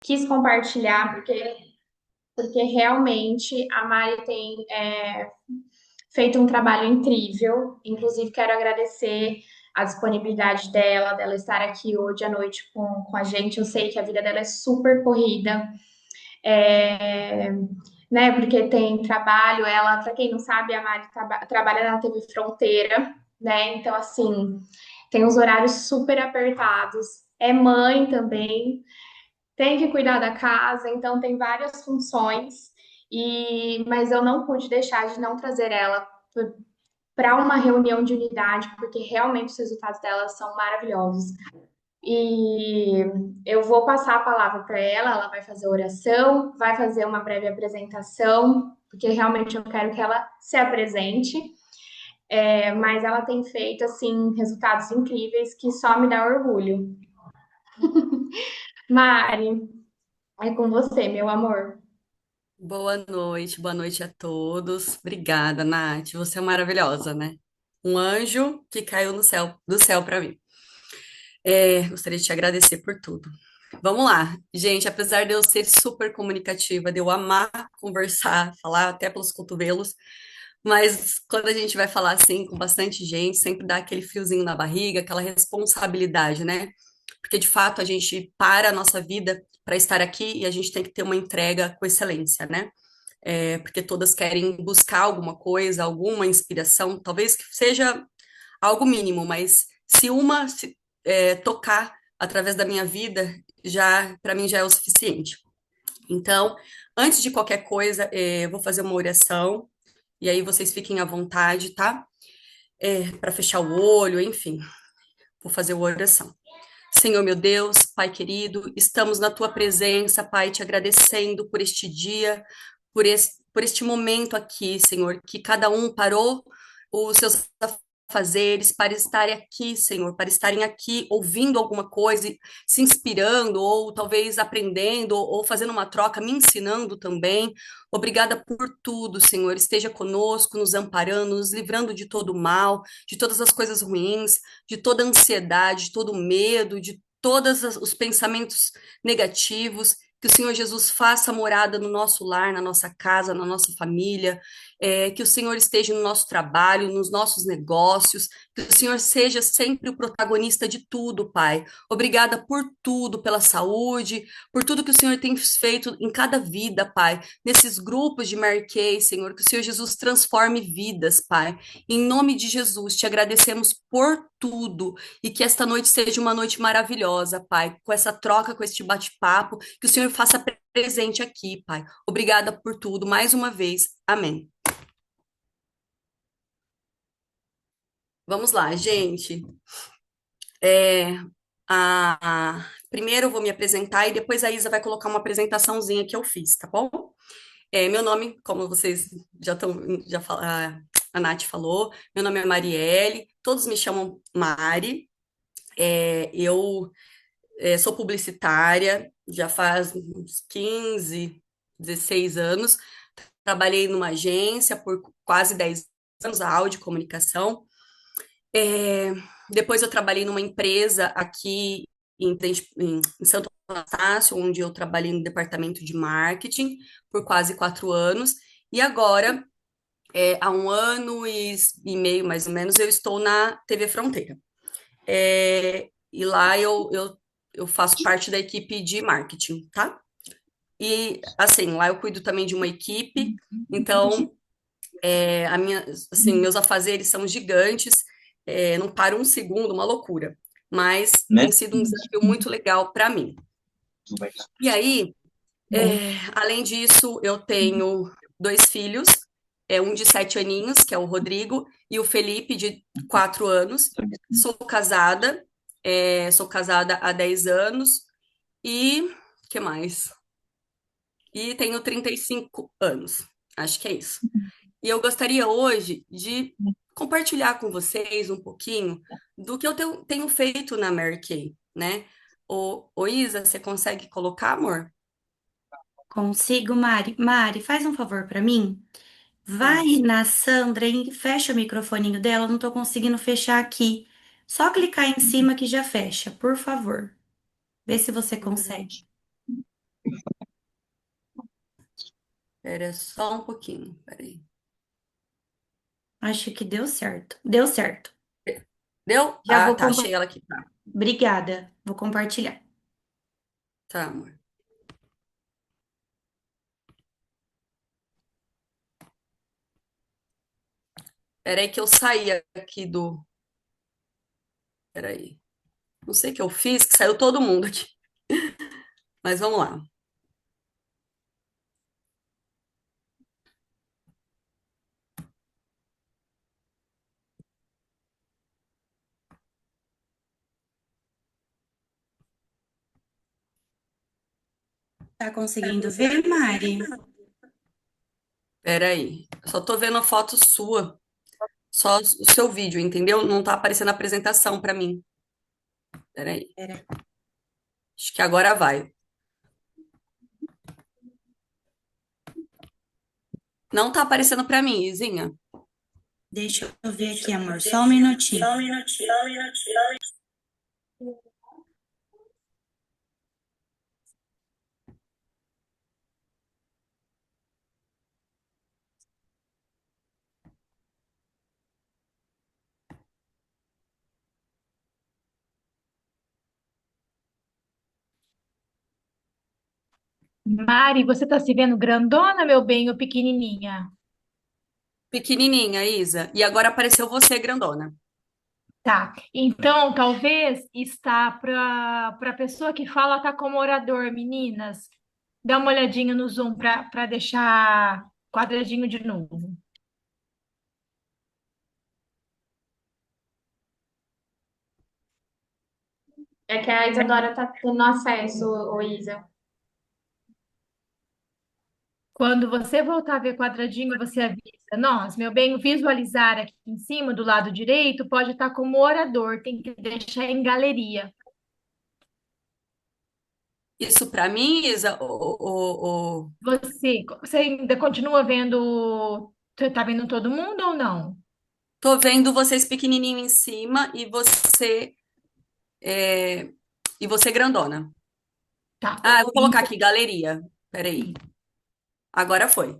quis compartilhar porque realmente a Mari tem feito um trabalho incrível. Inclusive, quero agradecer a disponibilidade dela estar aqui hoje à noite com a gente. Eu sei que a vida dela é super corrida, é, né? Porque tem trabalho. Ela, para quem não sabe, a Mari trabalha na TV Fronteira, né? Então, assim, tem os horários super apertados. É mãe também, tem que cuidar da casa, então tem várias funções. Mas eu não pude deixar de não trazer ela para uma reunião de unidade, porque realmente os resultados dela são maravilhosos. E eu vou passar a palavra para ela, ela vai fazer oração, vai fazer uma breve apresentação, porque realmente eu quero que ela se apresente. Mas ela tem feito assim resultados incríveis que só me dá orgulho. Mari, é com você, meu amor. Boa noite a todos. Obrigada, Nath. Você é maravilhosa, né? Um anjo que caiu no céu, do céu para mim. Gostaria de te agradecer por tudo. Vamos lá, gente. Apesar de eu ser super comunicativa, de eu amar conversar, falar até pelos cotovelos, mas quando a gente vai falar assim com bastante gente, sempre dá aquele friozinho na barriga, aquela responsabilidade, né? Porque de fato a gente para a nossa vida para estar aqui e a gente tem que ter uma entrega com excelência, né? Porque todas querem buscar alguma coisa, alguma inspiração, talvez que seja algo mínimo, mas se uma tocar através da minha vida, já para mim já é o suficiente. Então, antes de qualquer coisa, eu vou fazer uma oração e aí vocês fiquem à vontade, tá? Para fechar o olho, enfim, vou fazer a oração. Senhor meu Deus, Pai querido, estamos na tua presença, Pai, te agradecendo por este dia, por este momento aqui, Senhor, que cada um parou os seus afazeres para estarem aqui, Senhor, para estarem aqui ouvindo alguma coisa, se inspirando, ou talvez aprendendo, ou fazendo uma troca, me ensinando também. Obrigada por tudo, Senhor. Esteja conosco, nos amparando, nos livrando de todo o mal, de todas as coisas ruins, de toda a ansiedade, de todo o medo, de todos os pensamentos negativos. Que o Senhor Jesus faça morada no nosso lar, na nossa casa, na nossa família, que o Senhor esteja no nosso trabalho, nos nossos negócios, que o Senhor seja sempre o protagonista de tudo, Pai. Obrigada por tudo, pela saúde, por tudo que o Senhor tem feito em cada vida, Pai. Nesses grupos de Mary Kay, Senhor, que o Senhor Jesus transforme vidas, Pai. Em nome de Jesus, te agradecemos por tudo e que esta noite seja uma noite maravilhosa, Pai, com essa troca, com este bate-papo, que o Senhor faça presente aqui, Pai. Obrigada por tudo, mais uma vez. Amém. Vamos lá, gente. É, Primeiro eu vou me apresentar e depois a Isa vai colocar uma apresentaçãozinha que eu fiz, tá bom? Meu nome, como vocês já estão, a Nath falou, meu nome é Marielle, todos me chamam Mari. Eu sou publicitária, já faz uns 15, 16 anos. Trabalhei numa agência por quase 10 anos, a áudio e comunicação. É, Depois eu trabalhei numa empresa aqui em Santo Anastácio, onde eu trabalhei no departamento de marketing por quase 4 anos. E agora, há um ano e meio, mais ou menos, eu estou na TV Fronteira. E lá eu faço parte da equipe de marketing, tá? E, assim, lá eu cuido também de uma equipe, então meus afazeres são gigantes, não paro um segundo, uma loucura. Mas tem sido um desafio muito legal para mim. E aí, além disso, eu tenho dois filhos, um de 7 aninhos, que é o Rodrigo, e o Felipe, de 4 anos. Sou casada há 10 anos, e que mais? E tenho 35 anos. Acho que é isso. E eu gostaria hoje de compartilhar com vocês um pouquinho do que eu tenho feito na Mary Kay, né? Ô Isa, você consegue colocar, amor? Consigo, Mari. Mari, faz um favor pra mim. Vai Faço. na Sandra e fecha o microfoninho dela. Eu não tô conseguindo fechar aqui. Só clicar em cima que já fecha, por favor. Vê se você consegue. Espera só um pouquinho, peraí. Acho que deu certo. Deu certo. Deu? Já Ah, vou tá, compartilhar. achei ela aqui. Tá, Obrigada. Vou compartilhar. tá, amor. Peraí que eu saí aqui do... Peraí. Não sei o que eu fiz, que saiu todo mundo aqui. Mas vamos lá. Tá conseguindo ver, Mari? Peraí. Eu só tô vendo a foto sua. Só o seu vídeo, entendeu? Não tá aparecendo a apresentação pra mim. Peraí. Pera, Acho que agora vai. Não tá aparecendo pra mim, Izinha. deixa eu ver aqui, amor. Só um minutinho. Mari, você tá se vendo grandona, meu bem, ou pequenininha? Pequenininha, Isa. E agora apareceu você, grandona. Tá. Então, talvez está para pessoa que fala tá como orador, meninas. Dá uma olhadinha no Zoom para deixar quadradinho de novo. É que a Isadora tá tendo acesso, ô Isa. Quando você voltar a ver quadradinho, você avisa. Nós, meu bem, visualizar aqui em cima do lado direito pode estar como orador, tem que deixar em galeria. Isso pra mim, Isa, Você ainda continua vendo, você tá vendo todo mundo ou não? tô vendo vocês pequenininho em cima e você grandona. Tá. Ah, eu vou colocar aqui, galeria. Peraí. Agora foi.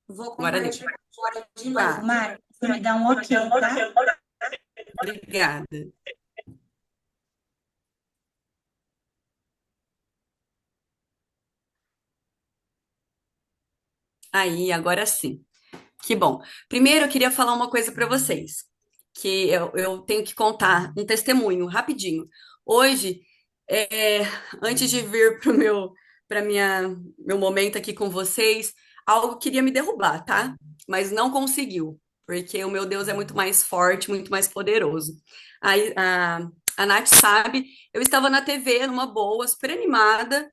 Vou Agora deu. compartilhar agora de novo, Tá, Mari. Você me dá um ok, tá? obrigada. Aí, agora sim. Que bom. Primeiro, eu queria falar uma coisa para vocês, que eu tenho que contar um testemunho rapidinho. Hoje, é, antes de vir para o meu momento aqui com vocês, algo queria me derrubar, tá? Mas não conseguiu, porque o meu Deus é muito mais forte, muito mais poderoso. Aí, a Nath sabe, eu estava na TV, numa boa, super animada.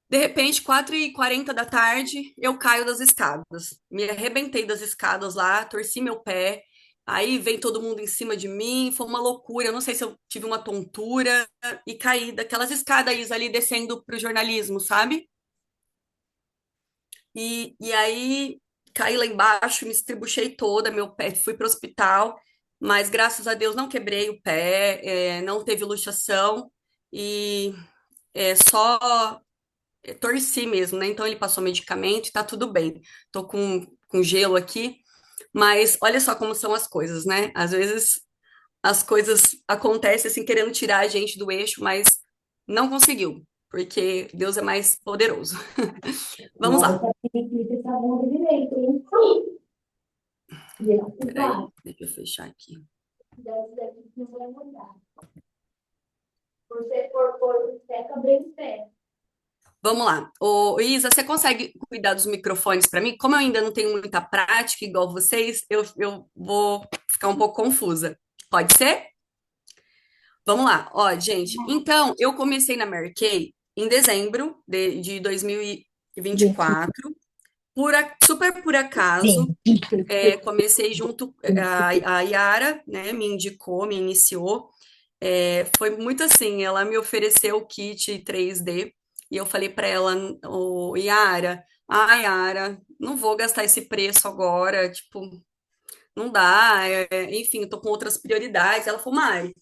De repente, 4h40 da tarde, eu caio das escadas. Me arrebentei das escadas lá, torci meu pé. Aí vem todo mundo em cima de mim, foi uma loucura. Eu não sei se eu tive uma tontura e caí daquelas escadas ali descendo para o jornalismo, sabe? E aí caí lá embaixo, me estribuchei toda, meu pé, fui para o hospital, mas graças a Deus não quebrei o pé, não teve luxação e só torci mesmo, né? Então ele passou medicamento e tá tudo bem. Tô com gelo aqui, mas olha só como são as coisas, né? Às vezes as coisas acontecem assim, querendo tirar a gente do eixo, mas não conseguiu, porque Deus é mais poderoso. Vamos lá. Peraí, deixa eu fechar aqui. Vamos lá. Ô, Isa, você consegue cuidar dos microfones para mim? Como eu ainda não tenho muita prática igual vocês, eu vou ficar um pouco confusa. Pode ser? Vamos lá. Ó, gente, então eu comecei na Mary Kay em dezembro de 2024, super por acaso. Comecei junto, a Yara, né, me indicou, me iniciou. Foi muito assim, ela me ofereceu o kit 3D e eu falei para ela, ô, Yara, Yara, não vou gastar esse preço agora, tipo, não dá, enfim, eu tô com outras prioridades. Ela falou, Mari,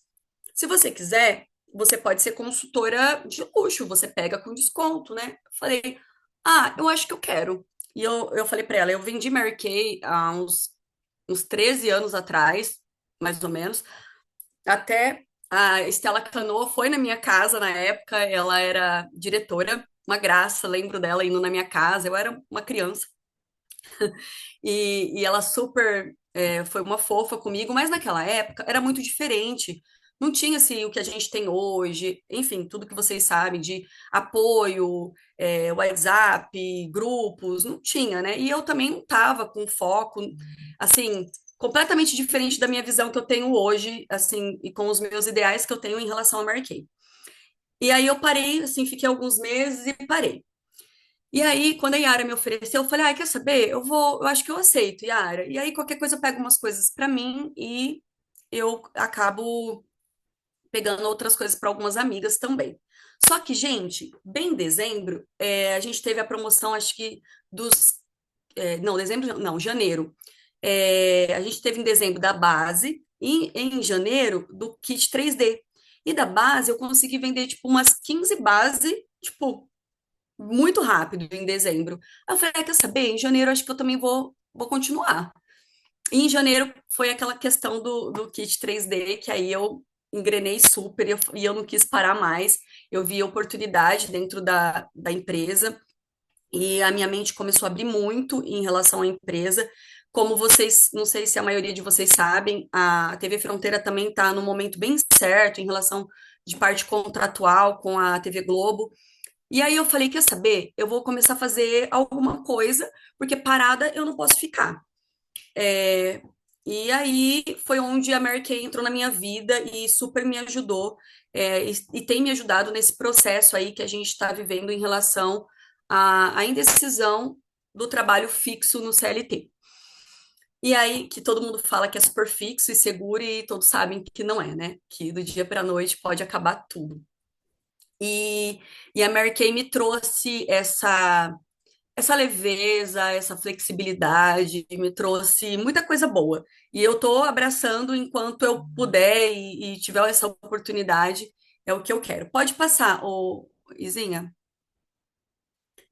se você quiser, você pode ser consultora de luxo, você pega com desconto, né? Eu falei, Ah, eu acho que eu quero. E eu falei pra ela, eu vendi Mary Kay há uns 13 anos atrás, mais ou menos. Até a Estela Cano foi na minha casa na época, ela era diretora, uma graça, lembro dela indo na minha casa, eu era uma criança. E ela super foi uma fofa comigo, mas naquela época era muito diferente. Não tinha assim o que a gente tem hoje, enfim, tudo que vocês sabem de apoio, WhatsApp, grupos, não tinha, né? E eu também não estava com foco, assim, completamente diferente da minha visão que eu tenho hoje, assim, e com os meus ideais que eu tenho em relação a Mary Kay. E aí eu parei, assim, fiquei alguns meses e parei. E aí, quando a Yara me ofereceu, eu falei, ah, quer saber? Eu acho que eu aceito, Yara. E aí, qualquer coisa eu pego umas coisas para mim e eu acabo pegando outras coisas para algumas amigas também. Só que, gente, bem em dezembro, a gente teve a promoção, acho que não, dezembro, não, janeiro. A gente teve em dezembro da base e em janeiro do kit 3D. E da base eu consegui vender, tipo, umas 15 bases, tipo, muito rápido em dezembro. Aí eu falei, ah, quer saber? Em janeiro acho que eu também vou continuar. E em janeiro foi aquela questão do kit 3D, que aí eu engrenei super e eu não quis parar mais. Eu vi oportunidade dentro da empresa e a minha mente começou a abrir muito em relação à empresa. Como vocês, não sei se a maioria de vocês sabem, a TV Fronteira também está no momento bem certo em relação de parte contratual com a TV Globo. E aí eu falei, quer saber? Eu vou começar a fazer alguma coisa, porque parada eu não posso ficar. É, e aí foi onde a Mary Kay entrou na minha vida e super me ajudou, e tem me ajudado nesse processo aí que a gente está vivendo em relação à indecisão do trabalho fixo no CLT. E aí que todo mundo fala que é super fixo e seguro e todos sabem que não é, né? Que do dia para a noite pode acabar tudo. E, e a Mary Kay me trouxe essa leveza, essa flexibilidade, me trouxe muita coisa boa. E eu estou abraçando enquanto eu puder e tiver essa oportunidade, é o que eu quero. Pode passar, Izinha.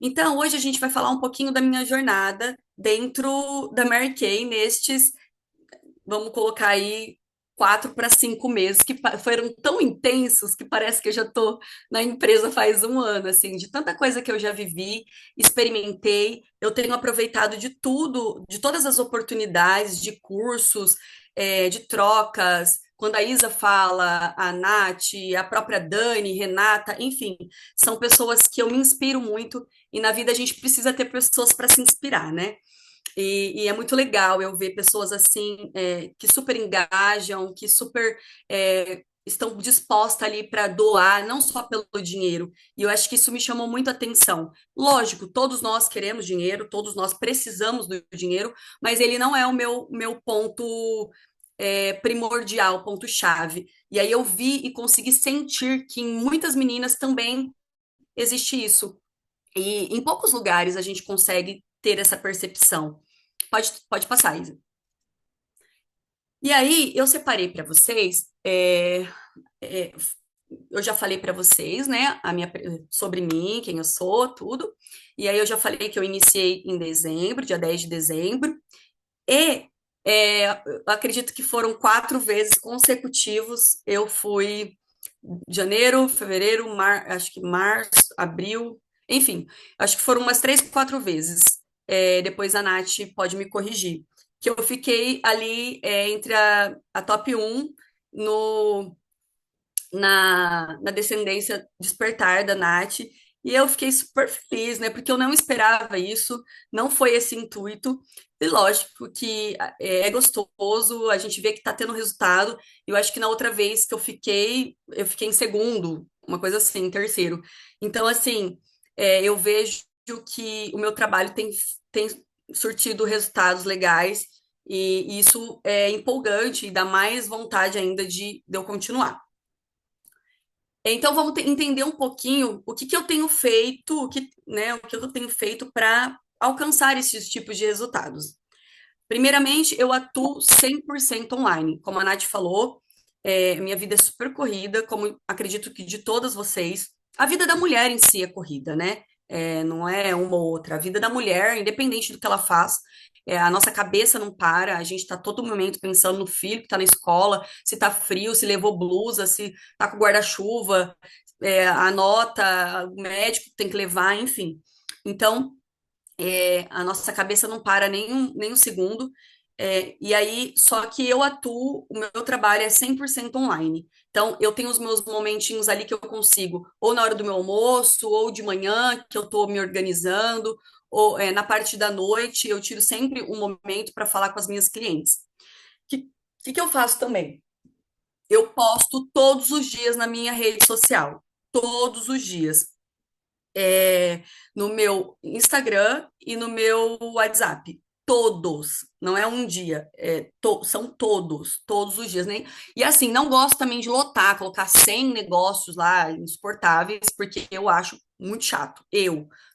Então, hoje a gente vai falar um pouquinho da minha jornada dentro da Mary Kay nestes, vamos colocar aí, 4 para 5 meses, que foram tão intensos que parece que eu já estou na empresa faz um ano, assim, de tanta coisa que eu já vivi, experimentei, eu tenho aproveitado de tudo, de todas as oportunidades, de cursos, de trocas. Quando a Isa fala, a Nath, a própria Dani, Renata, enfim, são pessoas que eu me inspiro muito, e na vida a gente precisa ter pessoas para se inspirar, né? E é muito legal eu ver pessoas assim, que super engajam, que super estão dispostas ali para doar, não só pelo dinheiro. E eu acho que isso me chamou muito a atenção. Lógico, todos nós queremos dinheiro, todos nós precisamos do dinheiro, mas ele não é o meu ponto primordial, ponto-chave. E aí eu vi e consegui sentir que em muitas meninas também existe isso. E em poucos lugares a gente consegue ter essa percepção. Pode passar, Isa. E aí, eu separei para vocês, é, eu já falei para vocês, né, sobre mim, quem eu sou, tudo. E aí, eu já falei que eu iniciei em dezembro, dia 10 de dezembro. E eu acredito que foram 4 vezes consecutivos. Eu fui janeiro, fevereiro, acho que março, abril, enfim, acho que foram umas 3, 4 vezes. Depois a Nath pode me corrigir. Que eu fiquei ali entre a top 1 no, na descendência despertar da Nath. E eu fiquei super feliz, né? Porque eu não esperava isso, não foi esse intuito. E lógico que é gostoso, a gente vê que tá tendo resultado. Eu acho que na outra vez que eu fiquei em segundo, uma coisa assim, em terceiro. Então, assim, eu vejo que o meu trabalho tem surtido resultados legais, e isso é empolgante e dá mais vontade ainda de eu continuar. Então, vamos entender um pouquinho o que que eu tenho feito, o que eu tenho feito para alcançar esses tipos de resultados. Primeiramente, eu atuo 100% online. Como a Nath falou, minha vida é super corrida, como acredito que de todas vocês. A vida da mulher em si é corrida, né? não é uma ou outra. A vida da mulher, independente do que ela faz, a nossa cabeça não para, a gente está todo momento pensando no filho que está na escola, se está frio, se levou blusa, se está com guarda-chuva, a nota, o médico tem que levar, enfim. Então, a nossa cabeça não para nem um segundo. E aí, só que eu atuo, o meu trabalho é 100% online. Então, eu tenho os meus momentinhos ali que eu consigo, ou na hora do meu almoço, ou de manhã, que eu estou me organizando, ou na parte da noite, eu tiro sempre um momento para falar com as minhas clientes. O que eu faço também? Eu posto todos os dias na minha rede social. Todos os dias no meu Instagram e no meu WhatsApp. Todos, não é um dia, são todos os dias, né? E assim, não gosto também de lotar, colocar 100 negócios lá insuportáveis, porque eu acho muito chato.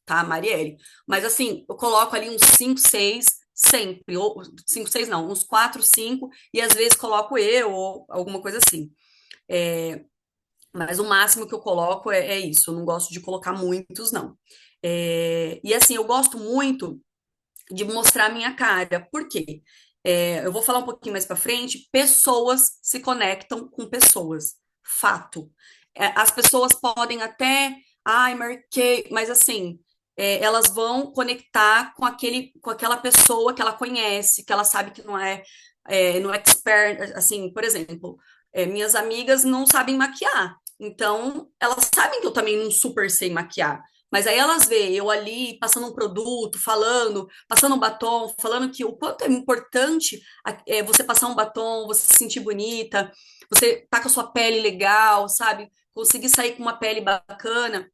Tá, Marielle? Mas assim, eu coloco ali uns 5, 6 sempre, ou 5, 6 não, uns 4, 5, e às vezes coloco eu, ou alguma coisa assim. É, mas o máximo que eu coloco é isso. Eu não gosto de colocar muitos, não. E assim, eu gosto muito de mostrar a minha cara. Por quê? Eu vou falar um pouquinho mais para frente. Pessoas se conectam com pessoas. Fato. As pessoas podem até, ai, marquei, mas assim, elas vão conectar com aquela pessoa que ela conhece, que ela sabe que não é expert, assim, por exemplo, minhas amigas não sabem maquiar. Então, elas sabem que eu também não super sei maquiar. Mas aí elas veem eu ali passando um produto, falando, passando um batom, falando que o quanto é importante você passar um batom, você se sentir bonita, você tá com a sua pele legal, sabe? Conseguir sair com uma pele bacana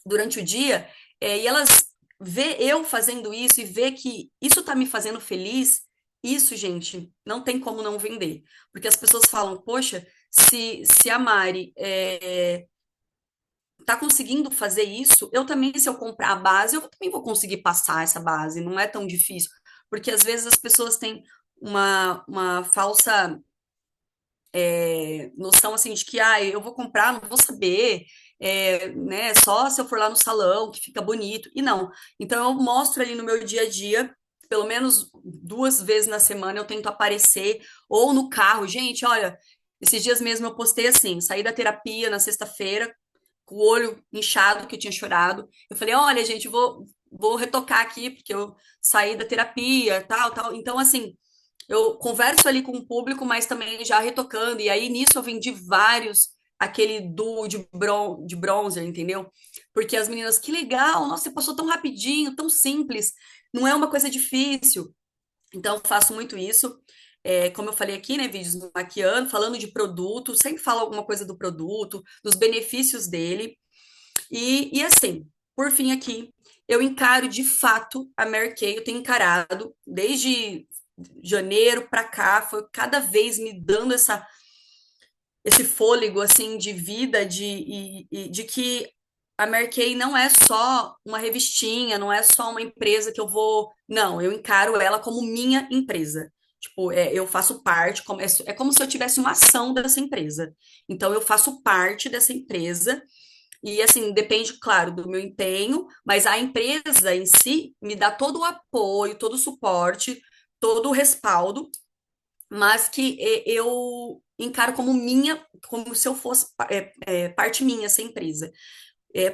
durante o dia, e elas vê eu fazendo isso e vê que isso tá me fazendo feliz, isso, gente, não tem como não vender. Porque as pessoas falam, poxa, se a Mari tá conseguindo fazer isso, eu também, se eu comprar a base, eu também vou conseguir passar essa base, não é tão difícil. Porque às vezes as pessoas têm uma falsa noção assim de que eu vou comprar, não vou saber, né? Só se eu for lá no salão que fica bonito. E não. Então eu mostro ali no meu dia a dia, pelo menos 2 vezes na semana eu tento aparecer, ou no carro. Gente, olha, esses dias mesmo eu postei assim, saí da terapia na sexta-feira, com o olho inchado, que eu tinha chorado. Eu falei, olha, gente, vou retocar aqui, porque eu saí da terapia, tal, tal. Então, assim, eu converso ali com o público, mas também já retocando. E aí, nisso, eu vendi vários, aquele duo de bronzer, entendeu? Porque as meninas, que legal, nossa, você passou tão rapidinho, tão simples. Não é uma coisa difícil. Então, eu faço muito isso. Como eu falei aqui, né, vídeos do maquiando, falando de produto, sempre falo alguma coisa do produto, dos benefícios dele. E assim, por fim aqui, eu encaro de fato a Mary Kay, eu tenho encarado desde janeiro para cá, foi cada vez me dando esse fôlego assim de vida, de que a Mary Kay não é só uma revistinha, não é só uma empresa que eu vou. Não, eu encaro ela como minha empresa. Tipo, eu faço parte, é como se eu tivesse uma ação dessa empresa. Então, eu faço parte dessa empresa e, assim, depende, claro, do meu empenho, mas a empresa em si me dá todo o apoio, todo o suporte, todo o respaldo, mas que eu encaro como minha, como se eu fosse parte minha essa empresa.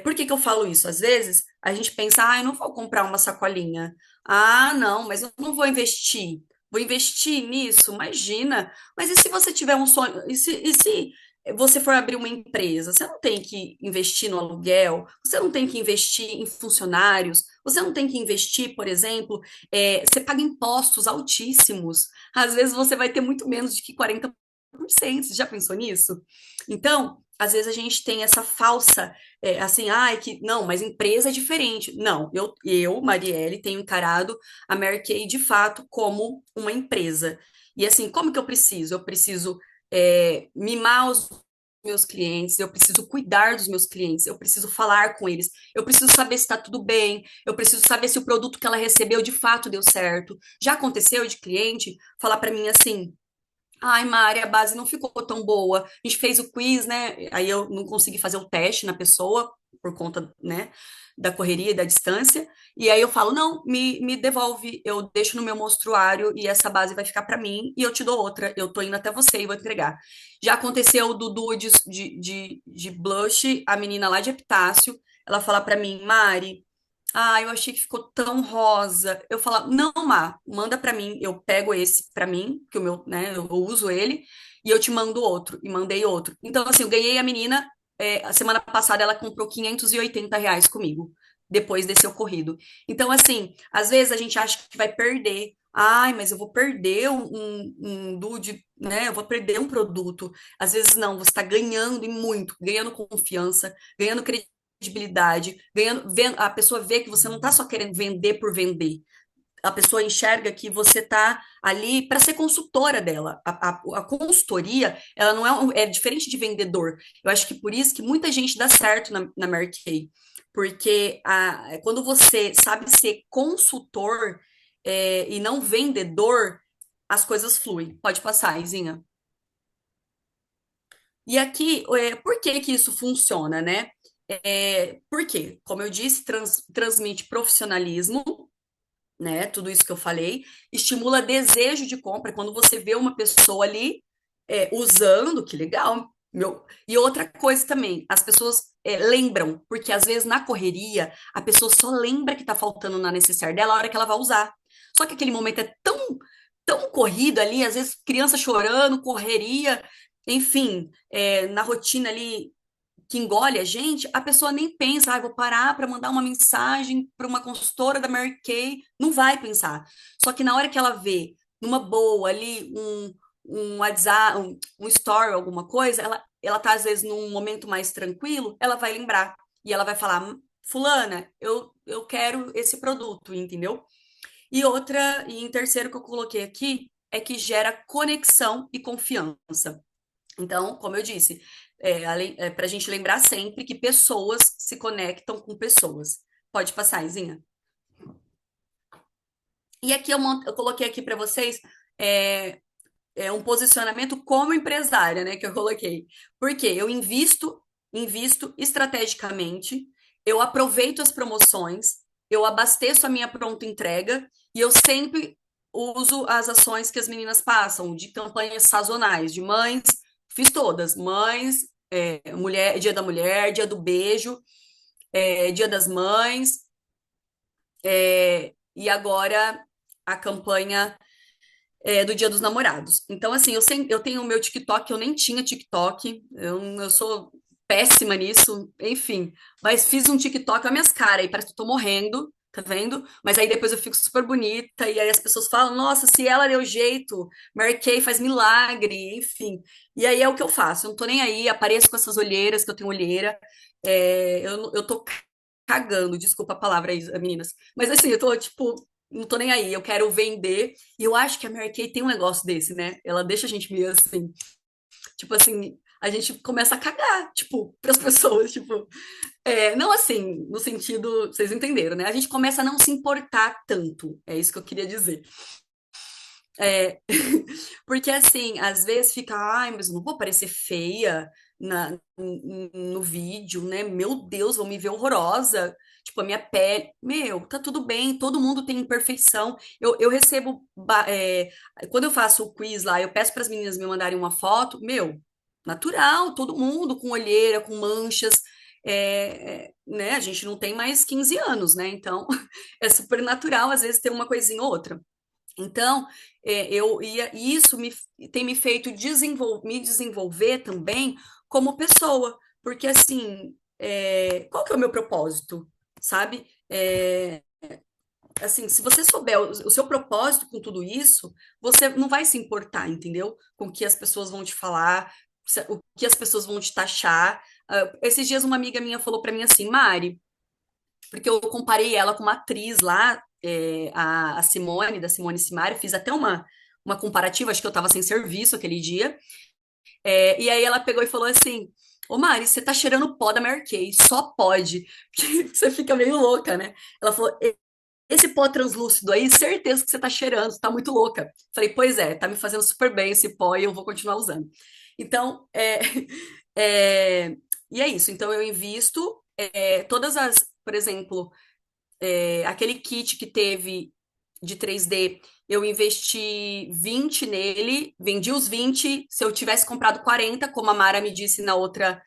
Por que que eu falo isso? Às vezes a gente pensa, eu não vou comprar uma sacolinha. Ah, não, mas eu não vou investir. Vou investir nisso? Imagina. Mas e se você tiver um sonho? E se você for abrir uma empresa? Você não tem que investir no aluguel, você não tem que investir em funcionários, você não tem que investir, por exemplo, você paga impostos altíssimos. Às vezes você vai ter muito menos de que 40%. Você já pensou nisso? Então, às vezes a gente tem essa falsa assim, que não, mas empresa é diferente. Não, Marielle, tenho encarado a Mary Kay de fato como uma empresa. E assim, como que eu preciso? Eu preciso mimar os meus clientes, eu preciso cuidar dos meus clientes, eu preciso falar com eles, eu preciso saber se está tudo bem, eu preciso saber se o produto que ela recebeu de fato deu certo. Já aconteceu de cliente falar para mim assim. Ai, Mari, a base não ficou tão boa. A gente fez o quiz, né? Aí eu não consegui fazer o teste na pessoa por conta, né, da correria e da distância. E aí eu falo, não, me devolve, eu deixo no meu mostruário e essa base vai ficar para mim e eu te dou outra. Eu tô indo até você e vou entregar. Já aconteceu do duo de blush, a menina lá de Epitácio, ela fala para mim, Mari. Ah, eu achei que ficou tão rosa. Eu falo, não, Má, manda pra mim. Eu pego esse pra mim, que o meu, né, eu uso ele, e eu te mando outro. E mandei outro. Então, assim, eu ganhei a menina. A semana passada ela comprou R$ 580 comigo, depois desse ocorrido. Então, assim, às vezes a gente acha que vai perder. Ai, mas eu vou perder um dude, né? Eu vou perder um produto. Às vezes não, você está ganhando e muito, ganhando confiança, ganhando credibilidade, ganhando, a pessoa vê que você não está só querendo vender por vender. A pessoa enxerga que você está ali para ser consultora dela. A consultoria, ela não é, é diferente de vendedor. Eu acho que por isso que muita gente dá certo na Mary Kay. Porque quando você sabe ser consultor, e não vendedor, as coisas fluem. Pode passar, Izinha. E aqui, por que que isso funciona, né? Porque, como eu disse, transmite profissionalismo, né? Tudo isso que eu falei, estimula desejo de compra. Quando você vê uma pessoa ali usando, que legal. Meu. E outra coisa também, as pessoas lembram, porque às vezes na correria a pessoa só lembra que tá faltando na necessaire dela a hora que ela vai usar. Só que aquele momento é tão corrido ali, às vezes criança chorando, correria, enfim, na rotina ali que engole a gente, a pessoa nem pensa, ah, vou parar para mandar uma mensagem para uma consultora da Mary Kay, não vai pensar. Só que na hora que ela vê numa boa ali um WhatsApp, um story, alguma coisa, ela tá às vezes num momento mais tranquilo, ela vai lembrar e ela vai falar, fulana, eu quero esse produto, entendeu? E outra, e em terceiro que eu coloquei aqui, é que gera conexão e confiança. Então, como eu disse, para a gente lembrar sempre que pessoas se conectam com pessoas. Pode passar, Izinha. E aqui eu coloquei aqui para vocês é, um posicionamento como empresária, né? Que eu coloquei. Porque eu invisto estrategicamente, eu aproveito as promoções, eu abasteço a minha pronta entrega e eu sempre uso as ações que as meninas passam, de campanhas sazonais, de mães, fiz todas, mães, mulher, Dia da Mulher, Dia do Beijo, Dia das Mães, e agora a campanha do Dia dos Namorados. Então, assim, eu tenho o meu TikTok, eu nem tinha TikTok, eu sou péssima nisso, enfim. Mas fiz um TikTok com as minhas caras e parece que eu tô morrendo, tá vendo? Mas aí depois eu fico super bonita e aí as pessoas falam, nossa, se ela deu jeito, Mary Kay faz milagre, enfim. E aí é o que eu faço, eu não tô nem aí, apareço com essas olheiras, que eu tenho olheira, eu tô cagando, desculpa a palavra aí, meninas. Mas assim, eu tô, tipo, não tô nem aí, eu quero vender. E eu acho que a Mary Kay tem um negócio desse, né? Ela deixa a gente meio assim, tipo assim, a gente começa a cagar, tipo, pras pessoas, tipo, não assim, no sentido, vocês entenderam, né? A gente começa a não se importar tanto, é isso que eu queria dizer. É, porque assim, às vezes fica, ai, mas eu não vou parecer feia no vídeo, né? Meu Deus, vão me ver horrorosa. Tipo, a minha pele. Meu, tá tudo bem, todo mundo tem imperfeição. Eu recebo. Quando eu faço o quiz lá, eu peço para as meninas me mandarem uma foto, meu, natural, todo mundo com olheira, com manchas. Né? A gente não tem mais 15 anos, né? Então, é super natural, às vezes, ter uma coisinha ou outra. Então, isso tem me feito me desenvolver também como pessoa, porque assim, qual que é o meu propósito, sabe? Assim, se você souber o seu propósito com tudo isso, você não vai se importar, entendeu? Com o que as pessoas vão te falar, o que as pessoas vão te taxar. Esses dias uma amiga minha falou para mim assim, Mari, porque eu comparei ela com uma atriz lá, a Simone, da Simone Simaria, fiz até uma comparativa, acho que eu estava sem serviço aquele dia, e aí ela pegou e falou assim, ô Mari, você tá cheirando pó da Mary Kay, só pode, porque você fica meio louca, né? Ela falou, esse pó translúcido aí, certeza que você tá cheirando, você tá muito louca. Falei, pois é, tá me fazendo super bem esse pó e eu vou continuar usando. Então, é, e é isso. Então, eu invisto todas as, por exemplo, aquele kit que teve de 3D, eu investi 20 nele, vendi os 20. Se eu tivesse comprado 40, como a Mara me disse na outra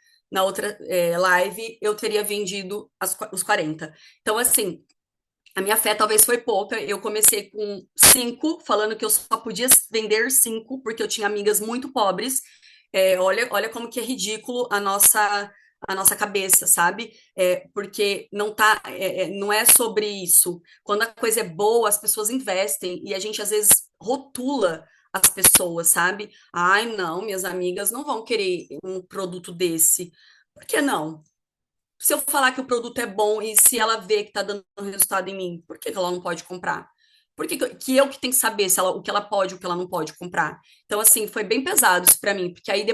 live, eu teria vendido os 40. Então, assim, a minha fé talvez foi pouca. Eu comecei com 5, falando que eu só podia vender 5, porque eu tinha amigas muito pobres. Olha como que é ridículo a nossa cabeça, sabe? Porque não é sobre isso. Quando a coisa é boa, as pessoas investem e a gente às vezes rotula as pessoas, sabe? Ai, não, minhas amigas não vão querer um produto desse. Por que não? Se eu falar que o produto é bom e se ela vê que tá dando resultado em mim, por que que ela não pode comprar? Por que eu que tenho que saber o que ela pode e o que ela não pode comprar? Então, assim, foi bem pesado isso para mim, porque aí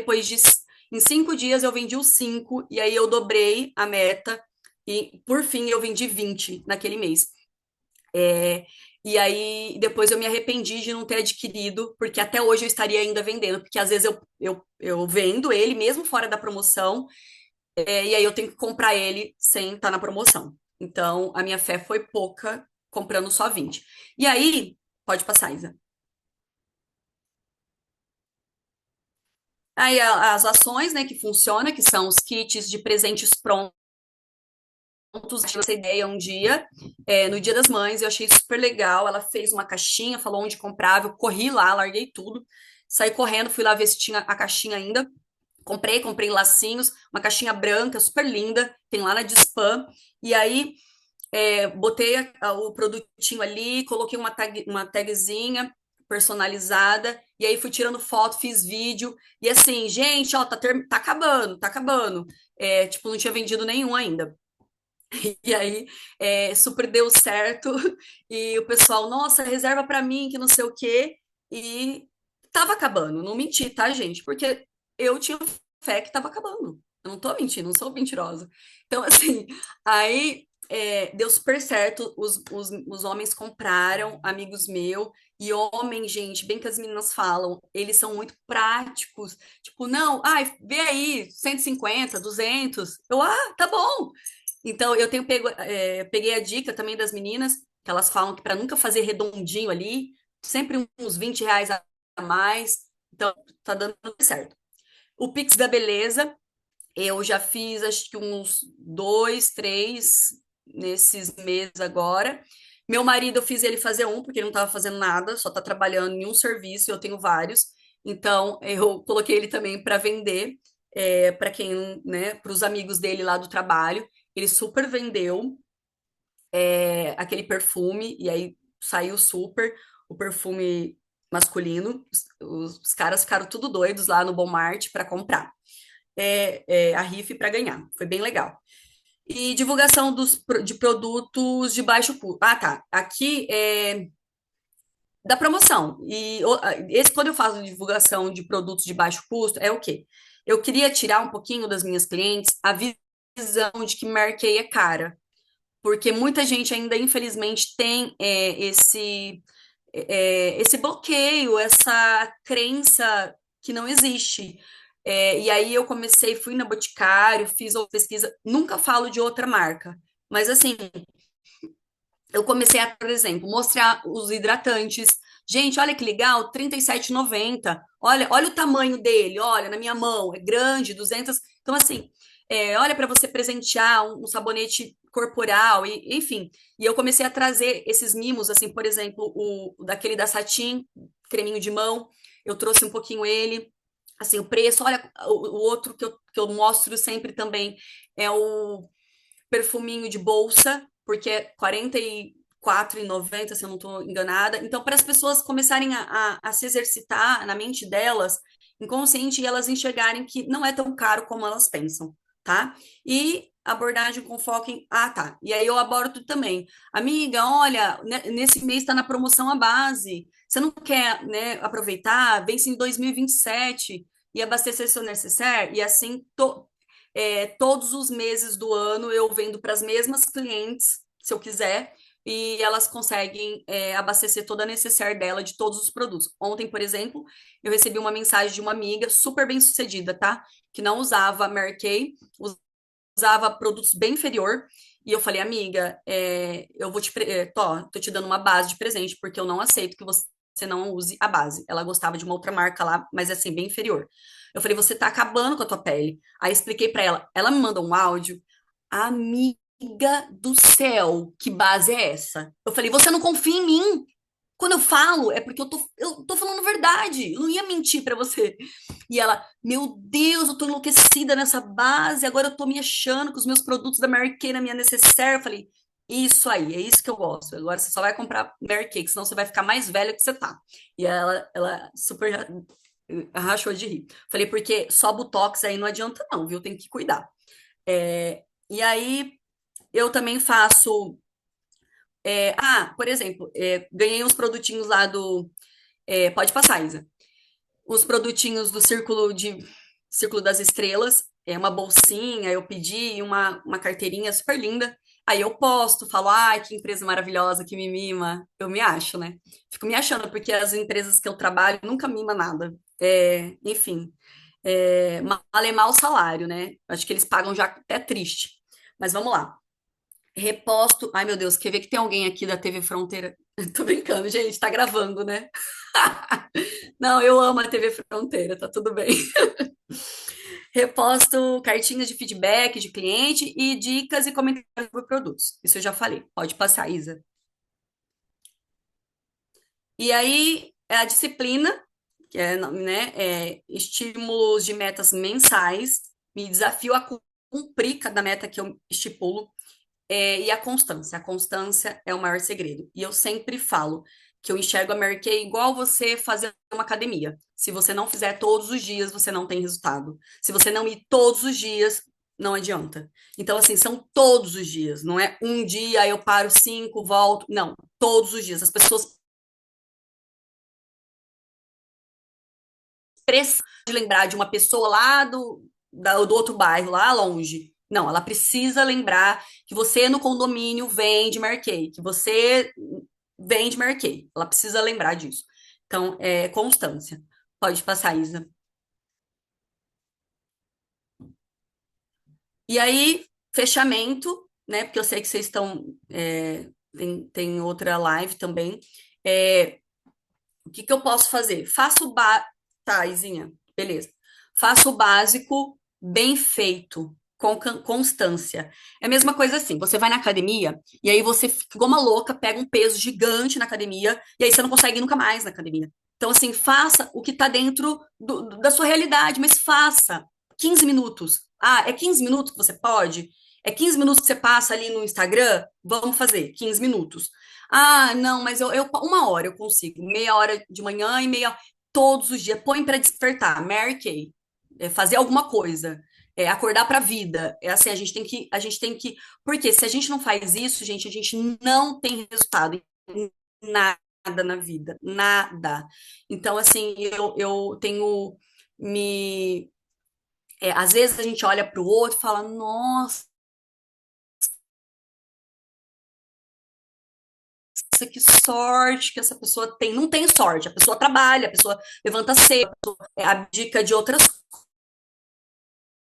em 5 dias eu vendi os 5, e aí eu dobrei a meta, e por fim eu vendi 20 naquele mês. É, e aí depois eu me arrependi de não ter adquirido, porque até hoje eu estaria ainda vendendo, porque às vezes eu vendo ele mesmo fora da promoção, e aí eu tenho que comprar ele sem estar na promoção. Então, a minha fé foi pouca, comprando só 20. E aí, pode passar, Isa. Aí as ações, né, que funciona, que são os kits de presentes prontos. Tive essa ideia um dia, no Dia das Mães, eu achei super legal. Ela fez uma caixinha, falou onde comprava, eu corri lá, larguei tudo, saí correndo, fui lá ver se tinha a caixinha ainda. Comprei lacinhos, uma caixinha branca, super linda, tem lá na Dispan. E aí botei o produtinho ali, coloquei uma tagzinha personalizada, e aí fui tirando foto, fiz vídeo, e assim, gente, ó, tá acabando, tá acabando. Tipo, não tinha vendido nenhum ainda. E aí, super deu certo, e o pessoal, nossa, reserva pra mim, que não sei o quê, e tava acabando, não menti, tá, gente? Porque eu tinha fé que tava acabando. Eu não tô mentindo, não sou mentirosa. Então, assim, aí deu super certo, os homens compraram, amigos meus, e homem, gente, bem que as meninas falam, eles são muito práticos. Tipo, não, ai, vê aí, 150, 200. Tá bom. Então, peguei a dica também das meninas, que elas falam que para nunca fazer redondinho ali, sempre uns R$ 20 a mais. Então, tá dando certo. O Pix da Beleza, eu já fiz acho que uns 2, 3 nesses meses agora. Meu marido, eu fiz ele fazer um, porque ele não estava fazendo nada, só está trabalhando em um serviço, e eu tenho vários. Então, eu coloquei ele também para vender, para quem, né, para os amigos dele lá do trabalho. Ele super vendeu aquele perfume, e aí saiu super o perfume masculino. Os caras ficaram tudo doidos lá no Walmart para comprar a rifa para ganhar. Foi bem legal. E divulgação de produtos de baixo custo. Ah, tá. Aqui é da promoção. Quando eu faço divulgação de produtos de baixo custo, é o quê? Eu queria tirar um pouquinho das minhas clientes a visão de que Mary é cara, porque muita gente ainda, infelizmente, tem esse bloqueio, essa crença que não existe. E aí eu fui na Boticário, fiz outra pesquisa, nunca falo de outra marca, mas assim, eu comecei a, por exemplo, mostrar os hidratantes. Gente, olha que legal, R$ 37,90. Olha o tamanho dele, olha, na minha mão, é grande, 200. Então, assim, olha para você presentear um sabonete corporal, enfim. E eu comecei a trazer esses mimos, assim, por exemplo, o daquele da Satin, creminho de mão, eu trouxe um pouquinho ele. Assim, o preço, olha, o outro que eu mostro sempre também é o perfuminho de bolsa, porque é R$ 44,90, se eu não estou enganada. Então, para as pessoas começarem a se exercitar na mente delas, inconsciente, e elas enxergarem que não é tão caro como elas pensam, tá? E abordagem com foco em. Ah, tá. E aí eu abordo também. Amiga, olha, nesse mês está na promoção a base. Você não quer, né, aproveitar? Vence em 2027 e abastecer seu necessaire? E assim, todos os meses do ano eu vendo para as mesmas clientes, se eu quiser, e elas conseguem abastecer toda a necessaire dela de todos os produtos. Ontem, por exemplo, eu recebi uma mensagem de uma amiga super bem-sucedida, tá? Que não usava Mary Kay, usava produtos bem inferior. E eu falei, amiga, eu vou tô te dando uma base de presente, porque eu não aceito que você não use a base. Ela gostava de uma outra marca lá, mas assim, bem inferior. Eu falei, você tá acabando com a tua pele. Aí expliquei pra ela, ela me mandou um áudio, amiga do céu, que base é essa? Eu falei, você não confia em mim? Quando eu falo, é porque eu tô falando verdade. Eu não ia mentir pra você. E ela, meu Deus, eu tô enlouquecida nessa base. Agora eu tô me achando com os meus produtos da Mary Kay na minha necessaire. Eu falei, isso aí, é isso que eu gosto. Agora você só vai comprar Mary Kay, que senão você vai ficar mais velha que você tá. E ela super rachou de rir. Falei, porque só Botox aí não adianta não, viu? Tem que cuidar. E aí, eu também faço... por exemplo, ganhei uns produtinhos lá do... pode passar, Isa. Os produtinhos do Círculo das Estrelas, uma bolsinha, eu pedi uma carteirinha super linda. Aí eu posto, falo, ai, que empresa maravilhosa que me mima. Eu me acho, né? Fico me achando, porque as empresas que eu trabalho nunca mima nada. Enfim, malemar o salário, né? Acho que eles pagam já até triste. Mas vamos lá. Reposto. Ai, meu Deus, quer ver que tem alguém aqui da TV Fronteira? Tô brincando, gente, tá gravando, né? Não, eu amo a TV Fronteira, tá tudo bem. Reposto cartinhas de feedback de cliente e dicas e comentários sobre produtos. Isso eu já falei. Pode passar, Isa. E aí, a disciplina, que estímulos de metas mensais, me desafio a cumprir cada meta que eu estipulo. E a constância. A constância é o maior segredo. E eu sempre falo que eu enxergo a Mary Kay igual você fazer uma academia. Se você não fizer todos os dias, você não tem resultado. Se você não ir todos os dias, não adianta. Então, assim, são todos os dias. Não é um dia, eu paro 5, volto. Não, todos os dias. As pessoas precisam de lembrar de uma pessoa lá do outro bairro, lá longe. Não, ela precisa lembrar que você no condomínio vende Mary Kay, que você vende Mary Kay. Ela precisa lembrar disso. Então, constância. Pode passar, Isa. E aí, fechamento, né? Porque eu sei que vocês estão. Tem outra live também. É, o que que eu posso fazer? Faço o Tá, Izinha, beleza. Faço o básico bem feito, com constância. É a mesma coisa assim, você vai na academia e aí você fica igual uma louca, pega um peso gigante na academia e aí você não consegue ir nunca mais na academia. Então, assim, faça o que está dentro da sua realidade, mas faça 15 minutos. Ah, é 15 minutos que você pode? É 15 minutos que você passa ali no Instagram? Vamos fazer 15 minutos. Ah, não, mas uma hora eu consigo, meia hora de manhã e meia todos os dias. Põe para despertar, Mary Kay, fazer alguma coisa, acordar para a vida. É assim, a gente tem que, porque se a gente não faz isso, gente, a gente não tem resultado em nada na vida, nada. Então, assim, eu tenho me, às vezes a gente olha para o outro e fala, nossa, que sorte que essa pessoa tem. Não tem sorte, a pessoa trabalha, a pessoa levanta cedo, abdica de outras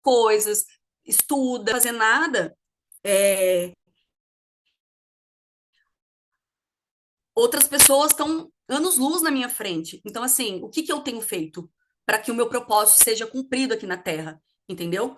coisas, estuda, fazer nada. É, outras pessoas estão anos-luz na minha frente. Então, assim, o que que eu tenho feito para que o meu propósito seja cumprido aqui na Terra? Entendeu?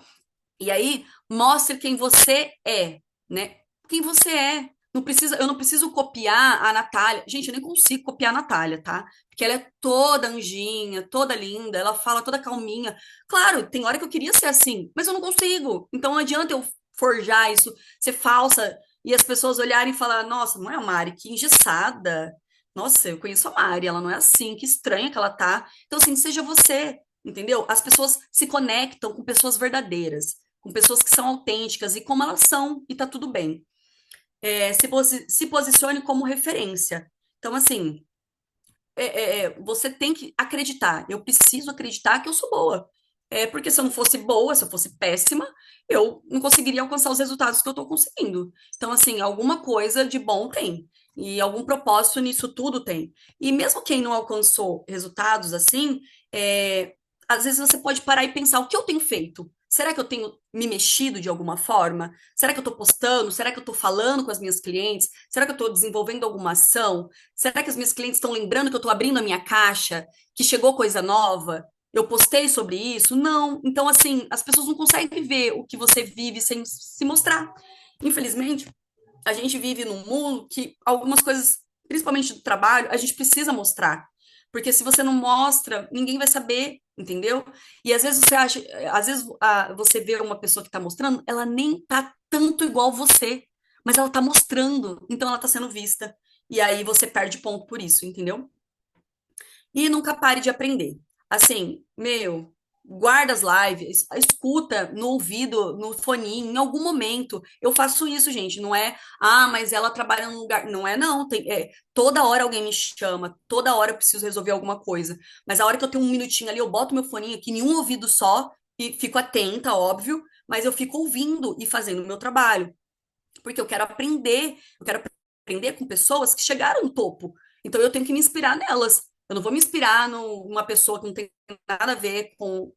E aí, mostre quem você é, né? Quem você é. Eu não preciso copiar a Natália. Gente, eu nem consigo copiar a Natália, tá? Porque ela é toda anjinha, toda linda, ela fala toda calminha. Claro, tem hora que eu queria ser assim, mas eu não consigo. Então não adianta eu forjar isso, ser falsa e as pessoas olharem e falar: nossa, não é a Mari, que engessada. Nossa, eu conheço a Mari, ela não é assim, que estranha que ela tá. Então, assim, seja você, entendeu? As pessoas se conectam com pessoas verdadeiras, com pessoas que são autênticas e como elas são, e tá tudo bem. Se posicione como referência. Então, assim, você tem que acreditar. Eu preciso acreditar que eu sou boa. Porque se eu não fosse boa, se eu fosse péssima, eu não conseguiria alcançar os resultados que eu estou conseguindo. Então, assim, alguma coisa de bom tem. E algum propósito nisso tudo tem. E mesmo quem não alcançou resultados assim, às vezes você pode parar e pensar: o que eu tenho feito? Será que eu tenho me mexido de alguma forma? Será que eu estou postando? Será que eu estou falando com as minhas clientes? Será que eu estou desenvolvendo alguma ação? Será que as minhas clientes estão lembrando que eu estou abrindo a minha caixa, que chegou coisa nova? Eu postei sobre isso? Não. Então, assim, as pessoas não conseguem ver o que você vive sem se mostrar. Infelizmente, a gente vive num mundo que algumas coisas, principalmente do trabalho, a gente precisa mostrar. Porque se você não mostra, ninguém vai saber, entendeu? E às vezes você acha, às vezes você vê uma pessoa que está mostrando, ela nem tá tanto igual você, mas ela tá mostrando, então ela tá sendo vista. E aí você perde ponto por isso, entendeu? E nunca pare de aprender. Assim, meu, guarda as lives, escuta no ouvido, no foninho, em algum momento. Eu faço isso, gente. Não é, mas ela trabalha num lugar. Não é, não. Toda hora alguém me chama, toda hora eu preciso resolver alguma coisa. Mas a hora que eu tenho um minutinho ali, eu boto meu foninho aqui em um ouvido só e fico atenta, óbvio, mas eu fico ouvindo e fazendo o meu trabalho. Porque eu quero aprender com pessoas que chegaram no topo. Então eu tenho que me inspirar nelas. Eu não vou me inspirar numa pessoa que não tem nada a ver com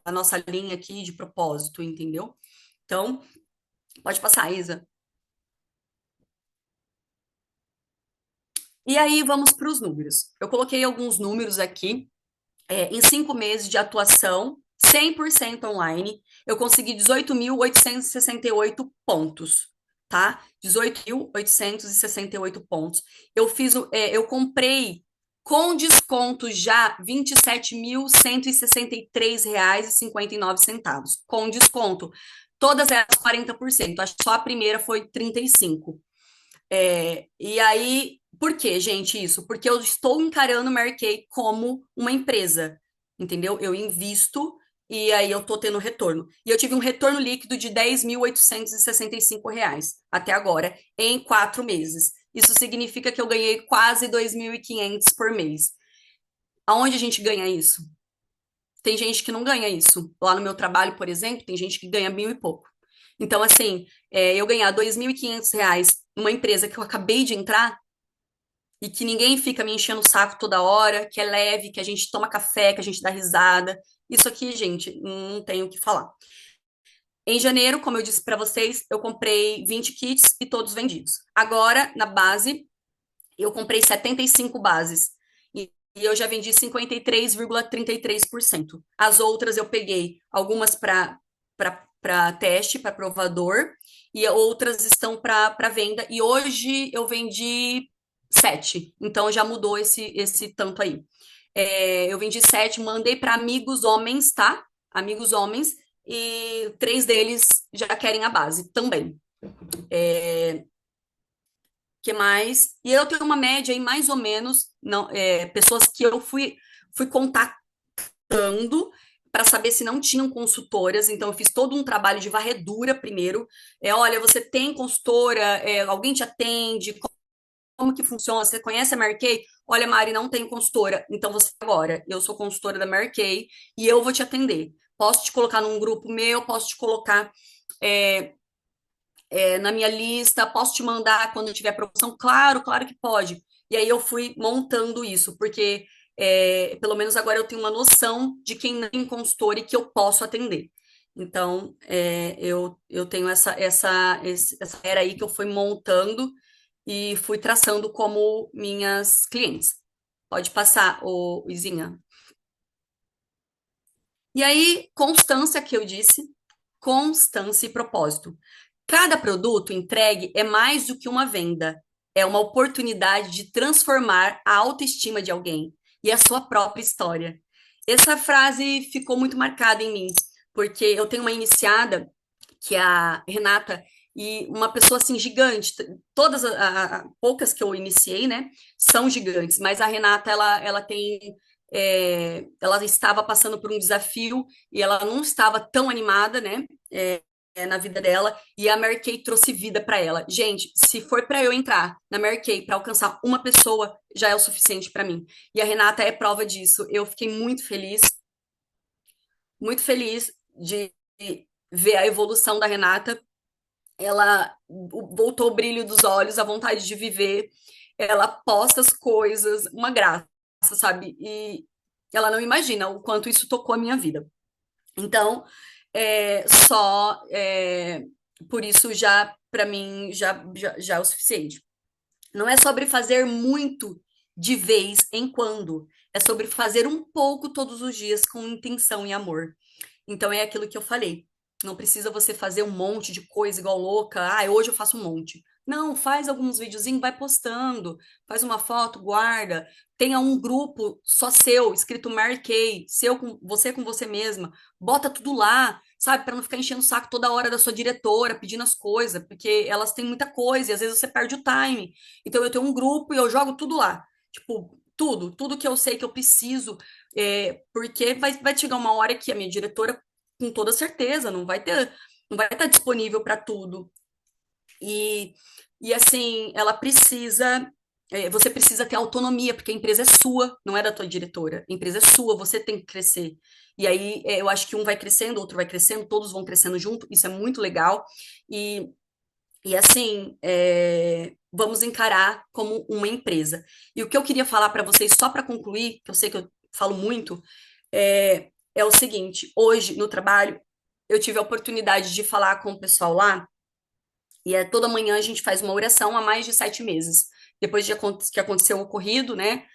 a nossa linha aqui de propósito, entendeu? Então, pode passar, Isa. E aí, vamos para os números. Eu coloquei alguns números aqui. Em 5 meses de atuação, 100% online, eu consegui 18.868 pontos, tá? 18.868 pontos. Eu comprei com desconto já R$ 27.163,59, com desconto. Todas elas 40%, acho que só a primeira foi 35%. E aí, por que, gente, isso? Porque eu estou encarando o Mary Kay como uma empresa, entendeu? Eu invisto e aí eu tô tendo retorno. E eu tive um retorno líquido de R$ 10.865 até agora, em 4 meses. Isso significa que eu ganhei quase 2.500 por mês. Aonde a gente ganha isso? Tem gente que não ganha isso. Lá no meu trabalho, por exemplo, tem gente que ganha 1.000 e pouco. Então, assim, eu ganhar R$ 2.500 numa empresa que eu acabei de entrar e que ninguém fica me enchendo o saco toda hora, que é leve, que a gente toma café, que a gente dá risada. Isso aqui, gente, não tenho o que falar. Em janeiro, como eu disse para vocês, eu comprei 20 kits e todos vendidos. Agora, na base, eu comprei 75 bases e eu já vendi 53,33%. As outras eu peguei algumas para teste, para provador, e outras estão para venda. E hoje eu vendi 7, então já mudou esse tanto aí. Eu vendi 7, mandei para amigos homens, tá? Amigos homens, e 3 deles já querem a base também. Que mais? E eu tenho uma média aí, mais ou menos, não, pessoas que eu fui contatando para saber se não tinham consultoras. Então, eu fiz todo um trabalho de varredura primeiro. Olha, você tem consultora? Alguém te atende? Como que funciona? Você conhece a Mary Kay? Olha, Mari, não tenho consultora. Então, você agora, eu sou consultora da Mary Kay e eu vou te atender. Posso te colocar num grupo meu, posso te colocar é, na minha lista, posso te mandar quando tiver promoção? Claro, claro que pode. E aí eu fui montando isso, porque pelo menos agora eu tenho uma noção de quem não tem consultor e que eu posso atender. Então, eu tenho essa era aí que eu fui montando e fui traçando como minhas clientes. Pode passar, Izinha. E aí, constância que eu disse, constância e propósito. Cada produto entregue é mais do que uma venda, é uma oportunidade de transformar a autoestima de alguém e a sua própria história. Essa frase ficou muito marcada em mim, porque eu tenho uma iniciada, que é a Renata, e uma pessoa assim gigante. Todas as poucas que eu iniciei, né, são gigantes, mas a Renata ela tem ela estava passando por um desafio e ela não estava tão animada, né? Na vida dela, e a Mary Kay trouxe vida para ela. Gente, se for para eu entrar na Mary Kay para alcançar uma pessoa, já é o suficiente para mim. E a Renata é prova disso. Eu fiquei muito feliz muito feliz de ver a evolução da Renata. Ela voltou o brilho dos olhos, a vontade de viver. Ela posta as coisas, uma graça, sabe? E ela não imagina o quanto isso tocou a minha vida. Então, só por isso já, para mim, já é o suficiente. Não é sobre fazer muito de vez em quando, é sobre fazer um pouco todos os dias com intenção e amor. Então é aquilo que eu falei. Não precisa você fazer um monte de coisa igual louca. Ah, hoje eu faço um monte. Não, faz alguns videozinhos, vai postando, faz uma foto, guarda. Tenha um grupo só seu, escrito Mary Kay, seu com você mesma. Bota tudo lá, sabe? Para não ficar enchendo o saco toda hora da sua diretora, pedindo as coisas, porque elas têm muita coisa e às vezes você perde o time. Então eu tenho um grupo e eu jogo tudo lá. Tipo, tudo que eu sei que eu preciso, porque vai chegar uma hora que a minha diretora, com toda certeza, não vai estar disponível para tudo. E, e assim, você precisa ter autonomia, porque a empresa é sua, não é da tua diretora. A empresa é sua, você tem que crescer. E aí, eu acho que um vai crescendo, outro vai crescendo, todos vão crescendo junto, isso é muito legal. E, e assim, vamos encarar como uma empresa. E o que eu queria falar para vocês, só para concluir, que eu sei que eu falo muito, é o seguinte: hoje no trabalho, eu tive a oportunidade de falar com o pessoal lá, e toda manhã a gente faz uma oração há mais de 7 meses. Depois que aconteceu o ocorrido, né?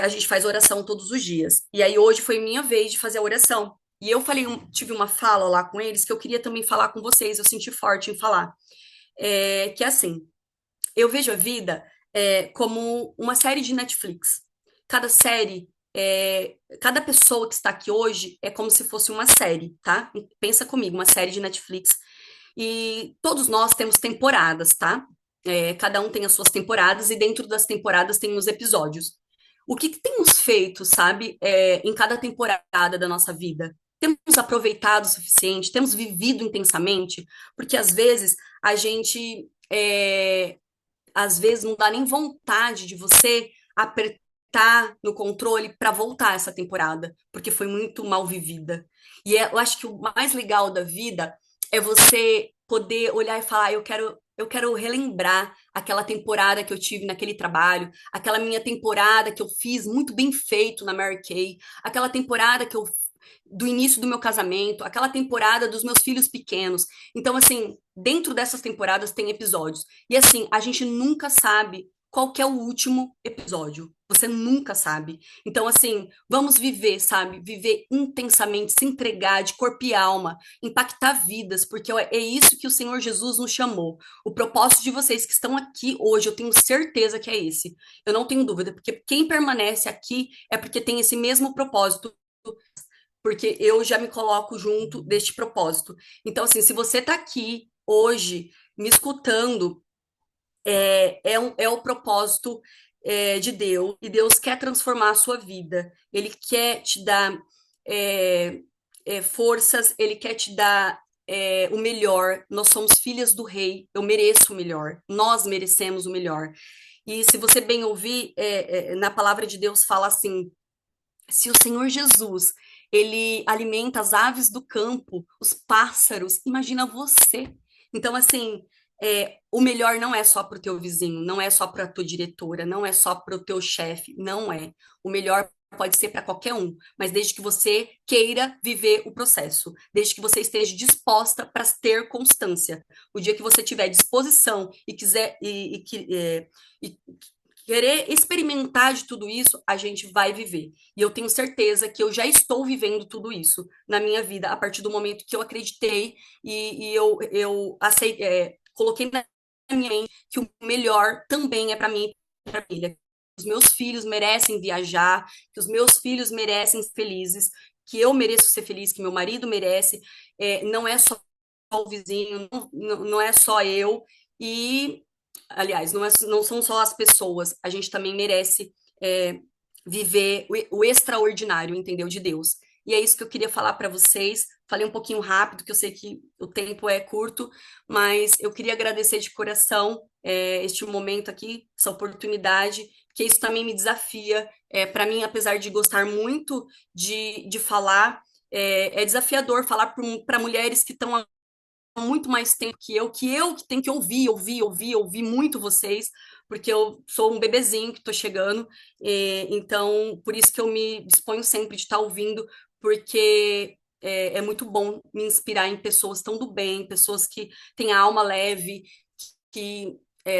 A gente faz oração todos os dias. E aí hoje foi minha vez de fazer a oração. E eu tive uma fala lá com eles que eu queria também falar com vocês, eu senti forte em falar. Que é assim, eu vejo a vida como uma série de Netflix. Cada série, cada pessoa que está aqui hoje é como se fosse uma série, tá? Pensa comigo, uma série de Netflix. E todos nós temos temporadas, tá? Cada um tem as suas temporadas e dentro das temporadas tem os episódios. O que temos feito, sabe, em cada temporada da nossa vida? Temos aproveitado o suficiente? Temos vivido intensamente? Porque às vezes a gente às vezes não dá nem vontade de você apertar no controle para voltar essa temporada, porque foi muito mal vivida. E eu acho que o mais legal da vida é você poder olhar e falar, eu quero relembrar aquela temporada que eu tive naquele trabalho, aquela minha temporada que eu fiz muito bem feito na Mary Kay, aquela temporada que eu do início do meu casamento, aquela temporada dos meus filhos pequenos. Então, assim, dentro dessas temporadas tem episódios. E assim, a gente nunca sabe qual que é o último episódio. Você nunca sabe. Então, assim, vamos viver, sabe? Viver intensamente, se entregar de corpo e alma, impactar vidas, porque é isso que o Senhor Jesus nos chamou. O propósito de vocês que estão aqui hoje, eu tenho certeza que é esse. Eu não tenho dúvida, porque quem permanece aqui é porque tem esse mesmo propósito, porque eu já me coloco junto deste propósito. Então, assim, se você está aqui hoje me escutando, é o propósito de Deus, e Deus quer transformar a sua vida. Ele quer te dar é, forças, ele quer te dar o melhor. Nós somos filhas do Rei, eu mereço o melhor, nós merecemos o melhor. E se você bem ouvir, na palavra de Deus fala assim: se o Senhor Jesus, ele alimenta as aves do campo, os pássaros, imagina você. Então, assim, o melhor não é só para o teu vizinho, não é só para a tua diretora, não é só para o teu chefe, não é. O melhor pode ser para qualquer um, mas desde que você queira viver o processo, desde que você esteja disposta para ter constância. O dia que você tiver disposição e quiser e querer experimentar de tudo isso, a gente vai viver. E eu tenho certeza que eu já estou vivendo tudo isso na minha vida, a partir do momento que eu acreditei e eu aceitei, coloquei na minha mente que o melhor também é para mim e para a família. Os meus filhos merecem viajar, que os meus filhos merecem ser felizes, que eu mereço ser feliz, que meu marido merece. Não é só o vizinho, não é só eu. E aliás, não são só as pessoas, a gente também merece viver o extraordinário, entendeu? De Deus. E é isso que eu queria falar para vocês. Falei um pouquinho rápido, que eu sei que o tempo é curto, mas eu queria agradecer de coração este momento aqui, essa oportunidade, porque isso também me desafia. Para mim, apesar de gostar muito de falar, é desafiador falar para mulheres que estão há muito mais tempo que tenho que ouvir muito vocês, porque eu sou um bebezinho que estou chegando, então por isso que eu me disponho sempre de estar ouvindo, porque é muito bom me inspirar em pessoas tão do bem, pessoas que têm a alma leve, que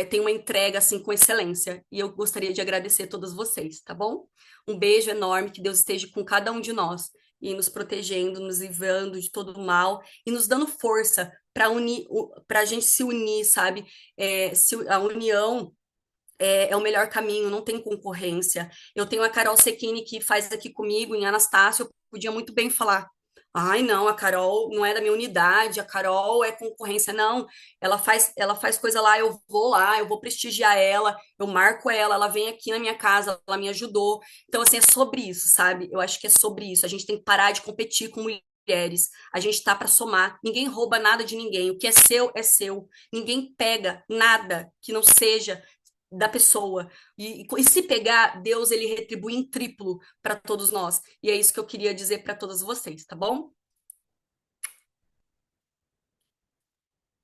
têm uma entrega assim com excelência. E eu gostaria de agradecer a todos vocês, tá bom? Um beijo enorme, que Deus esteja com cada um de nós e nos protegendo, nos livrando de todo o mal e nos dando força para unir, para a gente se unir, sabe? A união é o melhor caminho, não tem concorrência. Eu tenho a Carol Sequini que faz aqui comigo em Anastácio, eu podia muito bem falar. Ai, não, a Carol não é da minha unidade, a Carol é concorrência. Não, ela faz coisa lá, eu vou prestigiar ela, eu marco ela, ela vem aqui na minha casa, ela me ajudou. Então, assim, é sobre isso, sabe? Eu acho que é sobre isso. A gente tem que parar de competir com mulheres. A gente tá para somar. Ninguém rouba nada de ninguém. O que é seu é seu. Ninguém pega nada que não seja da pessoa. E se pegar, Deus ele retribui em triplo para todos nós. E é isso que eu queria dizer para todas vocês, tá bom?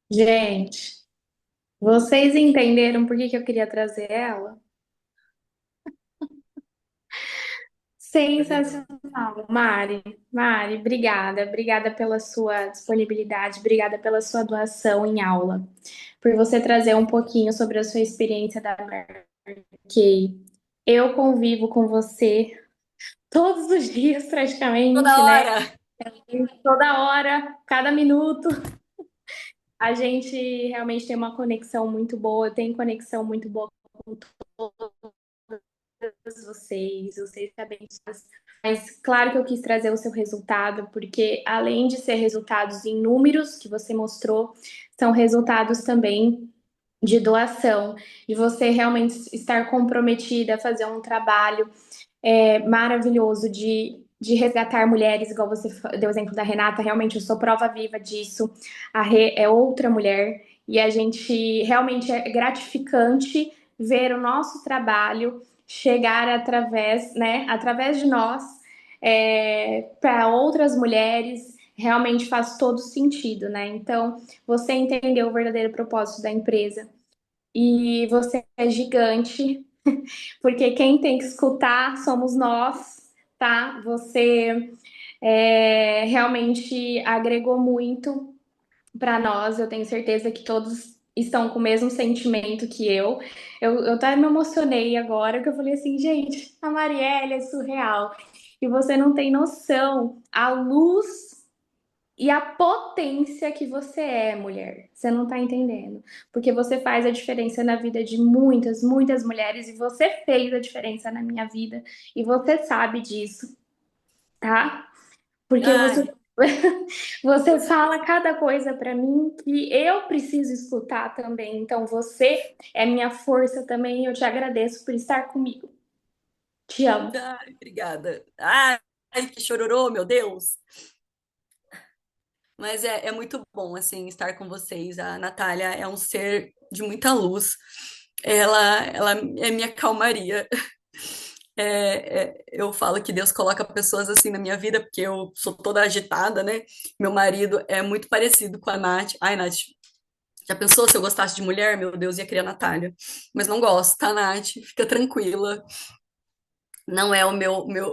Gente, vocês entenderam por que que eu queria trazer ela? Sensacional, Mari. Mari, obrigada. Obrigada pela sua disponibilidade, obrigada pela sua doação em aula, por você trazer um pouquinho sobre a sua experiência da Key. Eu convivo com você todos os dias, Toda praticamente, né? hora. Toda hora, cada minuto. A gente realmente tem uma conexão muito boa, tem conexão muito boa com todos vocês sabem disso. Mas claro que eu quis trazer o seu resultado, porque além de ser resultados em números que você mostrou, são resultados também de doação, de você realmente estar comprometida a fazer um trabalho maravilhoso de resgatar mulheres, igual você deu o exemplo da Renata, realmente eu sou prova viva disso. A Rê é outra mulher, e a gente realmente é gratificante ver o nosso trabalho chegar através, né, através de nós, para outras mulheres. Realmente faz todo sentido, né? Então, você entendeu o verdadeiro propósito da empresa e você é gigante, porque quem tem que escutar somos nós, tá? Você realmente agregou muito para nós. Eu tenho certeza que todos estão com o mesmo sentimento que eu. Eu até me emocionei agora, que eu falei assim, gente, a Marielle é surreal. E você não tem noção a luz e a potência que você é, mulher. Você não tá entendendo. Porque você faz a diferença na vida de muitas, muitas mulheres. E você fez a diferença na minha vida. E você sabe disso, tá? Porque você, Ai, você fala cada coisa pra mim que eu preciso escutar também. Então você é minha força também. E eu te agradeço por estar comigo. Te amo. ai, obrigada. Ai, que chororô, meu Deus. Mas é muito bom, assim, estar com vocês. A Natália é um ser de muita luz. Ela é minha calmaria. Eu falo que Deus coloca pessoas assim na minha vida, porque eu sou toda agitada, né? Meu marido é muito parecido com a Nath. Ai, Nath, já pensou se eu gostasse de mulher? Meu Deus, ia criar a Natália. Mas não gosto, tá, Nath? Fica tranquila. Não é o meu